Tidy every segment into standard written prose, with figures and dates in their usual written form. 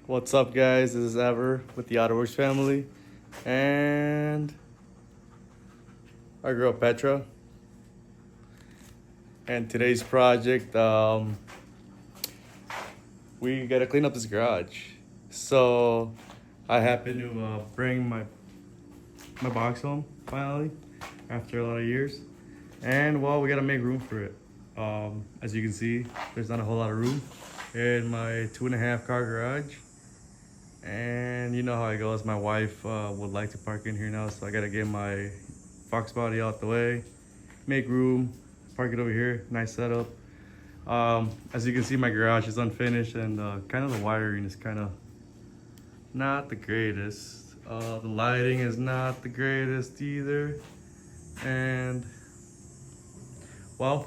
What's up, guys? This is Ever with the Autoworks family and our girl Petra. And today's project, we gotta clean up this garage. So I happen to bring my box home finally after a lot of years, and well, we gotta make room for it. As you can see, there's not a whole lot of room in my 2.5 car garage. And you know how it goes. My wife would like to park in here now, so I gotta get my Fox body out the way, make room, park it over here. Nice setup. As you can see, my garage is unfinished, and kind of the wiring is kind of not the greatest. The lighting is not the greatest either. And well,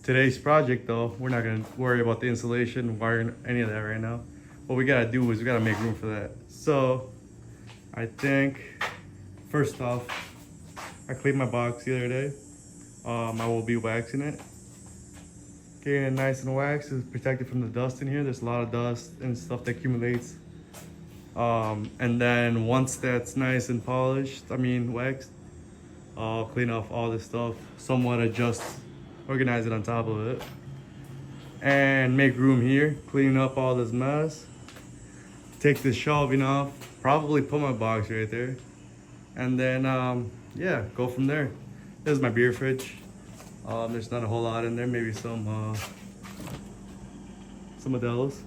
today's project though, we're not gonna worry about the insulation, wiring, any of that right now. What we gotta do is we gotta make room for that. So I think first off, I cleaned my box the other day. I will be waxing it, getting it nice and waxed. It's protected from the dust in here. There's a lot of dust and stuff that accumulates. And then once that's nice and polished, waxed, I'll clean off all this stuff, somewhat adjust, organize it on top of it, and make room here, clean up all this mess. Take this shelving off, probably put my box right there, and then yeah, go from there. This is my beer fridge. There's not a whole lot in there, maybe some Modelo's,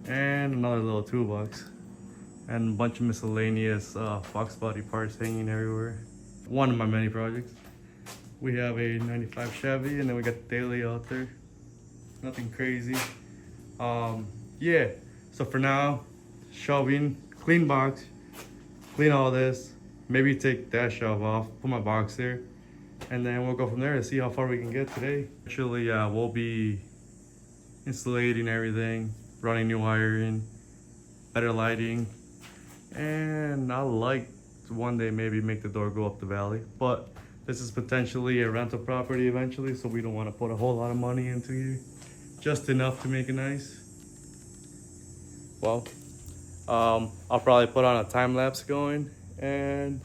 and another little toolbox, and a bunch of miscellaneous Fox body parts hanging everywhere. One of my many projects. We have a 95 Chevy, and then we got the daily out there. Nothing crazy. Yeah, so for now, shelving, clean box, clean all this, maybe take that shelf off, put my box there, and then we'll go from there and see how far we can get today. Actually, we'll be insulating everything, running new wiring, better lighting, and I'd like to one day maybe make the door go up the valley, but this is potentially a rental property eventually, so we don't want to put a whole lot of money into here, just enough to make it nice. Well, I'll probably put on a time lapse going and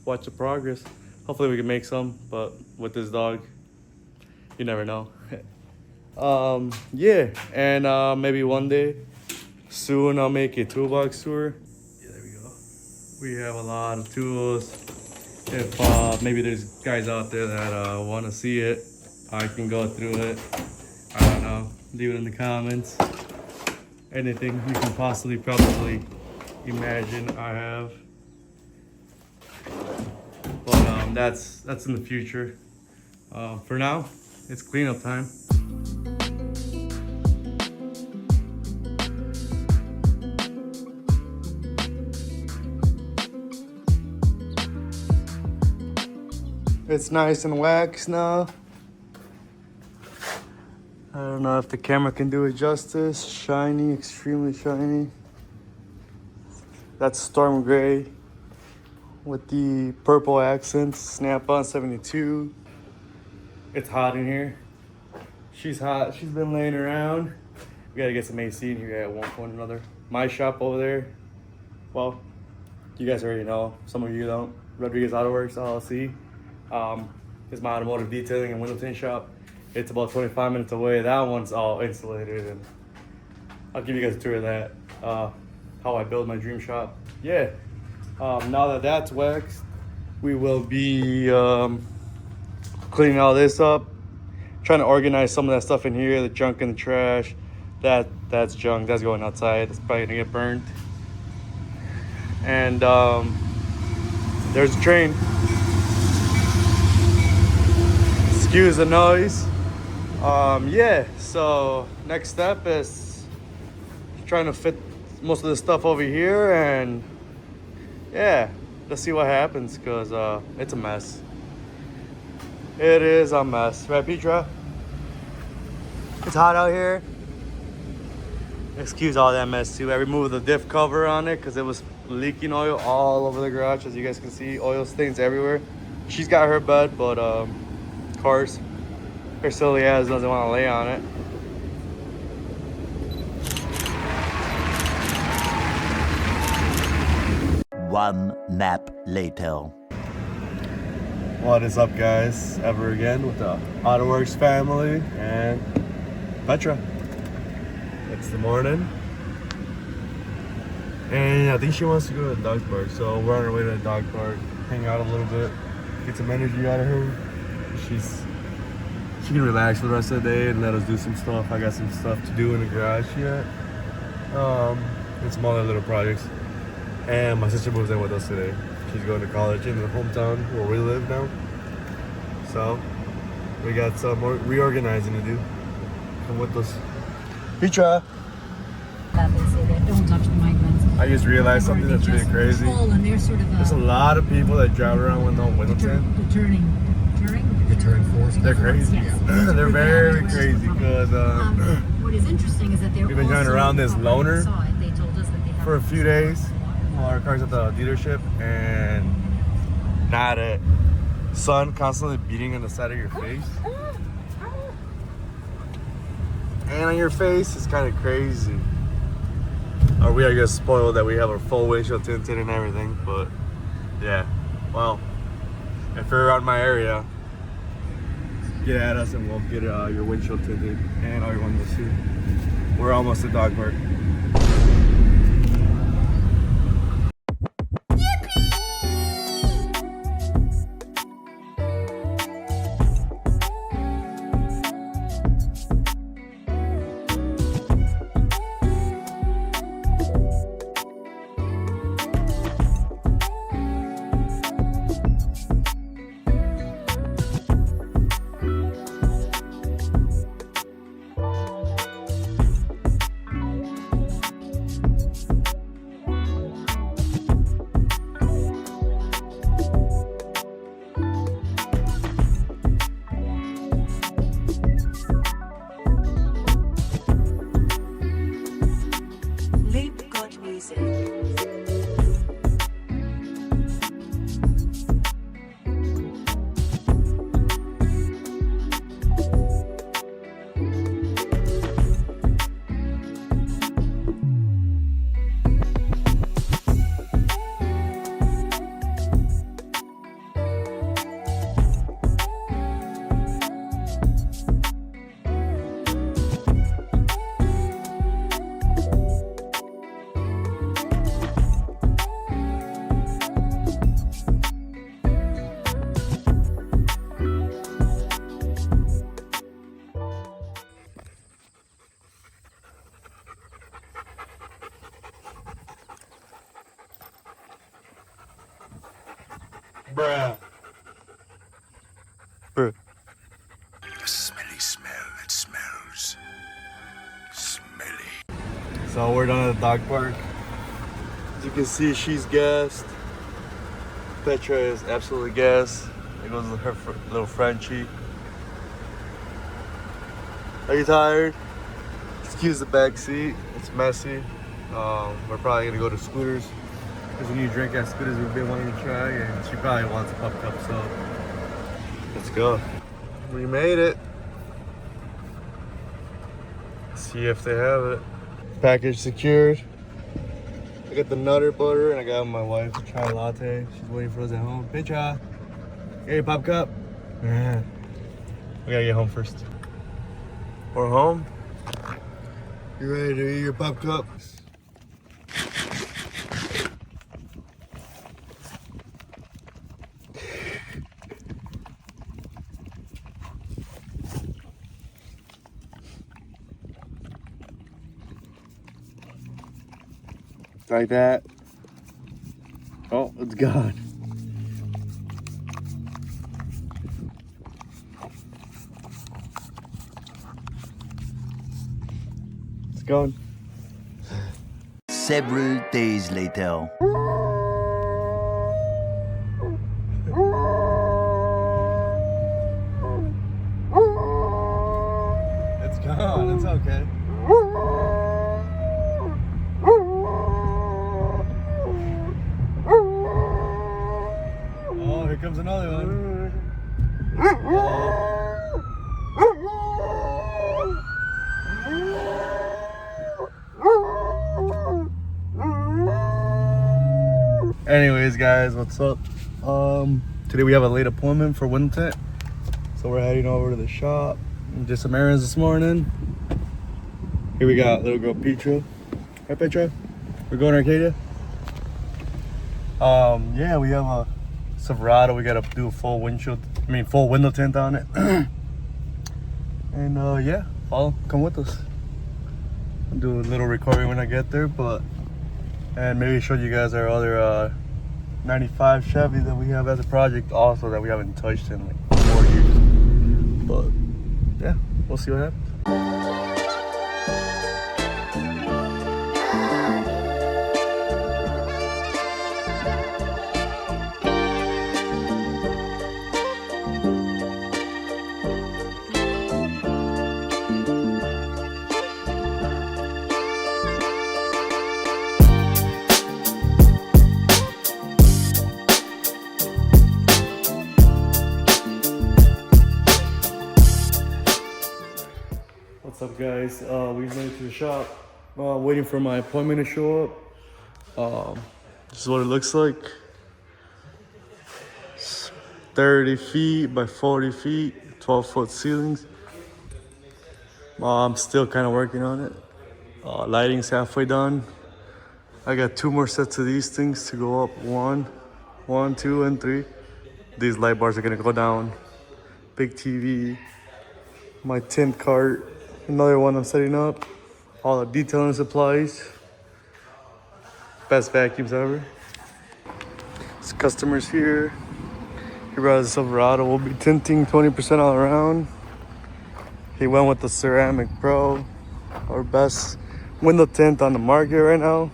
watch the progress. Hopefully we can make some, but with this dog, you never know. Yeah, and maybe one day soon I'll make a toolbox tour. Yeah, there we go. We have a lot of tools. If maybe there's guys out there that want to see it, I can go through it. I don't know, leave it in the comments. Anything you can possibly probably imagine I have, but that's in the future. For now, it's cleanup time. It's nice and waxed now. I don't know if the camera can do it justice. Shiny, extremely shiny. That's storm gray with the purple accents. Snap-on 72. It's hot in here. She's hot. She's been laying around. We gotta get some AC in here at one point or another. My shop over there, well, you guys already know. Some of you don't. Rodriguez Autoworks LLC. Is my automotive detailing and window tint shop. It's about 25 minutes away. That one's all insulated, and I'll give you guys a tour of that. How I build my dream shop. Yeah. Now that that's waxed, we will be cleaning all this up, trying to organize some of that stuff in here, the junk and the trash. That's junk. That's going outside. It's probably gonna get burned. And there's a train. Excuse the noise. Yeah, so next step is trying to fit most of the stuff over here, and yeah, let's see what happens, because it's a mess. It is a mess, right, Petra? It's hot out here. Excuse all that mess too. I removed the diff cover on it because it was leaking oil all over the garage. As you guys can see, oil stains everywhere. She's got her bed, but of course, her silly ass doesn't want to lay on it. One nap later. What is up, guys? Ever again with the AutoWorks family and Petra. It's the morning, and I think she wants to go to the dog park, so we're on our way to the dog park, hang out a little bit, get some energy out of her. She can relax for the rest of the day and let us do some stuff. I got some stuff to do in the garage yet, and some other little projects. And my sister moves in with us today. She's going to college in the hometown where we live now. So we got some more reorganizing to do. Come with us. Petra! They say that don't touch the migrants. I just realized something that's really crazy. And they're sort of There's a lot of people that drive around with no window tint. The turning force. They're crazy. Yes. They're very crazy because what is interesting is that they're we've been driving around this loner They told us that they have for a few days while our car's at the dealership, and not a sun constantly beating on the side of your face. And on your face is kind of crazy. Or we are just spoiled that we have our full windshield tinted and everything, but yeah, well, if you're around my area, get at us and we'll get your windshield tinted and all your windows too. We're almost at dog park. LoopGod music. Bruh. Bruh. The smelly smell that smells smelly. So we're done at the dog park. As you can see, she's gassed. Petra is absolutely gassed. There goes her little Frenchie. Are you tired? Excuse the back seat. It's messy. We're probably gonna go to Scooters. There's a new drink at Scooters we've been wanting to try, and she probably wants a pup cup, so let's go. We made it. See if they have it. Package secured. I got the Nutter butter, and I got my wife to try a latte. She's waiting for us at home. Petra, get your pop cup. We gotta get home first. We're home. You ready to eat your pop cup? Like that. Oh, it's gone. It's gone. Several days later. It's gone. It's okay. Oh, here comes another one. Anyways, guys, what's up? Today we have a late appointment for window tint, so we're heading over to the shop. Did some errands this morning. Here we got little girl Petra. Right, Petra? We're going to Arcadia. Yeah, we have a Silverado. We gotta do a full full window tint on it. And yeah, come with us. I'll do a little recording when I get there, and maybe show you guys our other 95 Chevy that we have as a project also that we haven't touched in like 4 years. But yeah, we'll see what happens. What's up, guys? We made it to the shop. Waiting for my appointment to show up. This is what it looks like. It's 30 feet by 40 feet, 12-foot ceilings. I'm still kind of working on it. Lighting's halfway done. I got 2 more sets of these things to go up. 1, 2, and 3. These light bars are gonna go down. Big TV. My tint cart. Another one I'm setting up. All the detailing supplies. Best vacuums ever. There's customers here. He brought his Silverado. We'll be tinting 20% all around. He went with the Ceramic Pro, our best window tint on the market right now.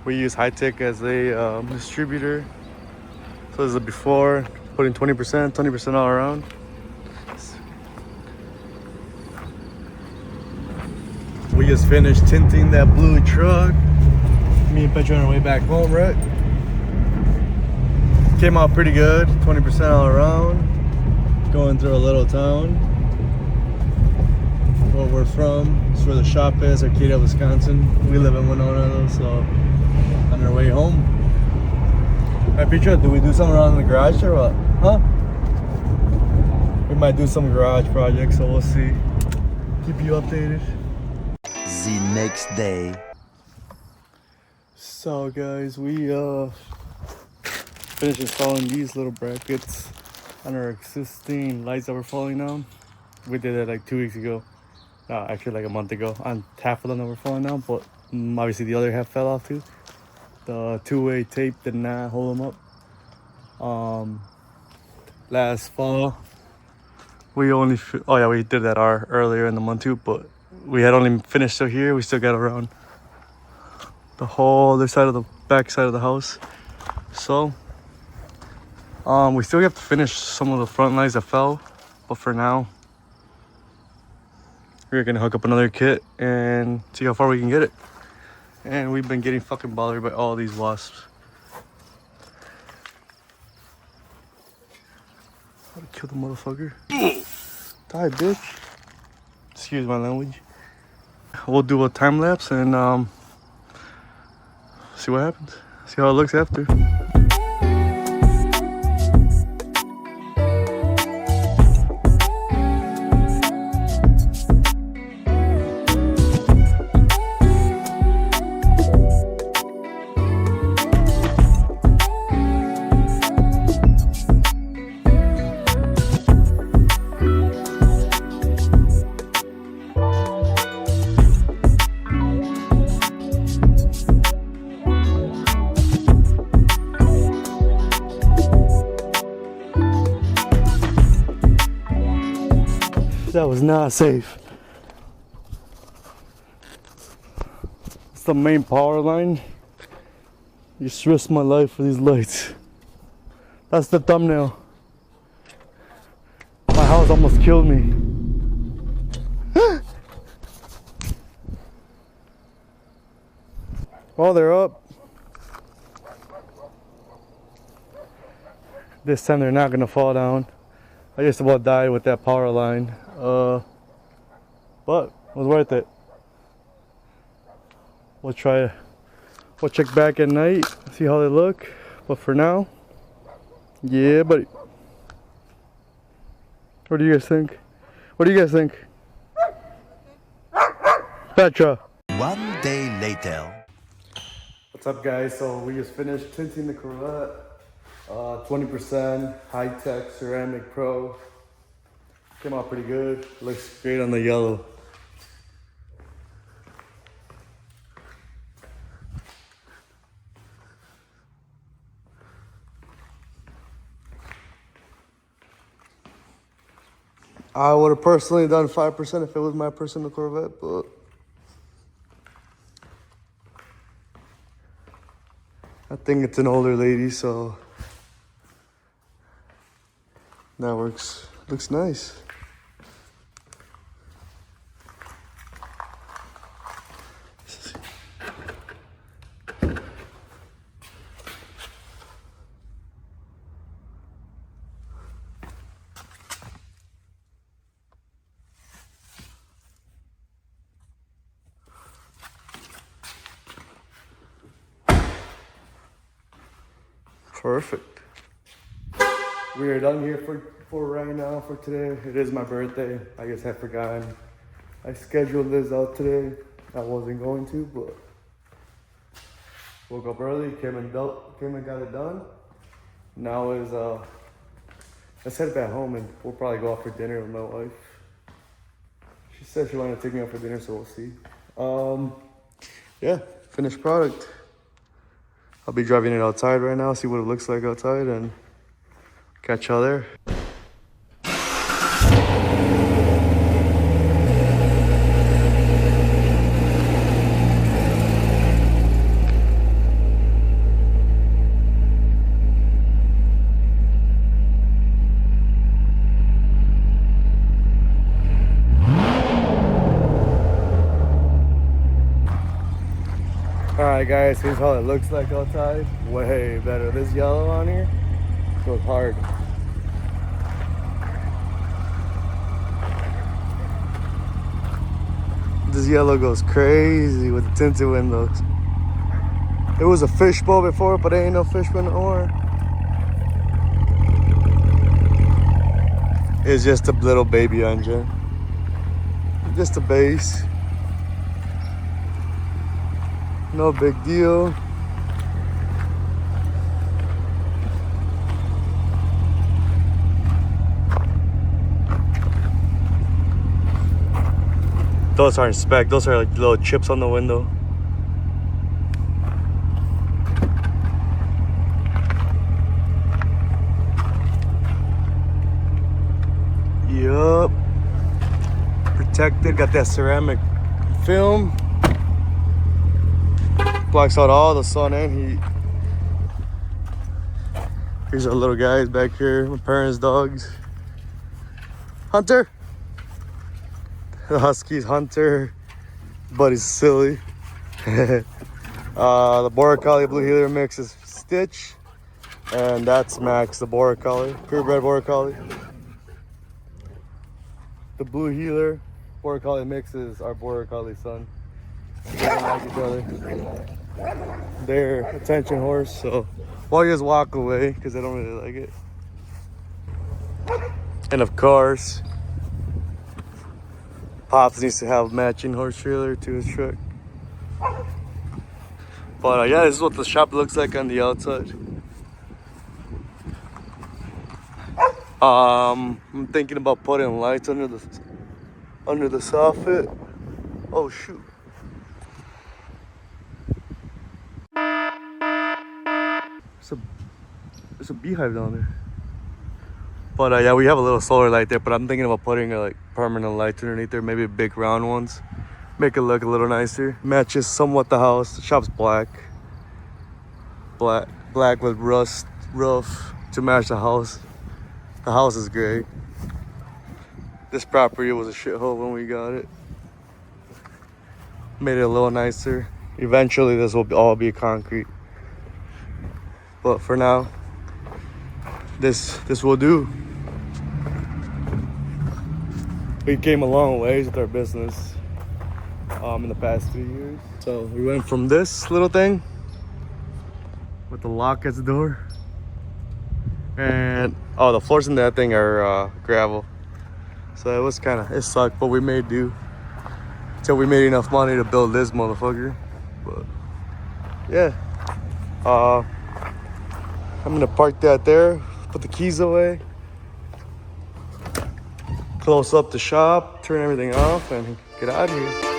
We use High Tech as a distributor. So this is a before, putting 20% all around. We just finished tinting that blue truck. Me and Petra on our way back home, right? Came out pretty good, 20% all around. Going through a little town. Where we're from, it's where the shop is, Arcadia, Wisconsin. We live in Winona though, so on our way home. Hey Petra, do we do something around in the garage or what? Huh? We might do some garage projects, so we'll see. Keep you updated. The next day. So guys, we finished installing these little brackets on our existing lights that were falling down. We did it like 2 weeks ago. Actually like a month ago. On half of them that were falling down, but obviously the other half fell off too. The 2-way tape did not hold them up. Last fall we only we did that earlier in the month too, but we had only finished till here. We still got around the whole other side of the back side of the house. So we still have to finish some of the front lights that fell, but for now we're gonna hook up another kit and see how far we can get it. And we've been getting fucking bothered by all these wasps. How to kill the motherfucker. Die, bitch. Excuse my language. We'll do a time lapse and see what happens. See how it looks after. That was not safe. It's the main power line. You just risked my life for these lights. That's the thumbnail. My house almost killed me. Well, they're up. This time they're not gonna fall down. I just about died with that power line. But it was worth it. We'll try We'll check back at night, see how they look. But for now, yeah, buddy. What do you guys think? What do you guys think? Petra. One day later. What's up, guys? So we just finished tinting the Corvette. 20% high-tech ceramic pro. Came out pretty good. Looks great on the yellow. I would have personally done 5% if it was my personal Corvette, but I think it's an older lady, so that works. Looks nice. Perfect. We are done here for right now for today. It is my birthday. I guess I've forgotten. I scheduled this out today. I wasn't going to, but woke up early, came and got it done. Now is let's head back home and we'll probably go out for dinner with my wife. She said she wanted to take me out for dinner, so we'll see. Yeah, finished product. I'll be driving it outside right now, see what it looks like outside, and catch y'all there. Alright guys, here's how it looks like outside. Way better. This yellow on here goes hard. This yellow goes crazy with the tinted windows. It was a fishbowl before, but there ain't no fishbowl no more. It's just a little baby engine. Just a base. No big deal. Those aren't spec, those are like little chips on the window. Yup. Protected, got that ceramic film. Blocks out all the sun and heat. Here's our little guys back here, my parents' dogs. Hunter. The Husky's Hunter, Buddy's Silly. The Border Collie Blue Heeler mix is Stitch, and that's Max, the Border Collie, purebred Border Collie. The Blue Heeler Border Collie mix is our Border Collie son. They don't like each other. They're attention horse, so why you just walk away because they don't really like it. And of course, Pops needs to have matching horse trailer to his truck. But yeah, this is what the shop looks like on the outside. I'm thinking about putting lights under the soffit. Oh shoot. There's a beehive down there. But yeah, we have a little solar light there, but I'm thinking about putting like permanent lights underneath there, maybe big round ones. Make it look a little nicer. Matches somewhat the house. The shop's black. Black with rust roof to match the house. The house is gray. This property was a shithole when we got it. Made it a little nicer. Eventually this will all be concrete. But for now, this will do. We came a long ways with our business in the past 3 years. So we went from this little thing with the lock at the door. And oh, the floors in that thing are gravel. So it was it sucked, but we made do. Till we made enough money to build this motherfucker. But yeah. I'm gonna park that there, put the keys away, close up the shop, turn everything off, and get out of here.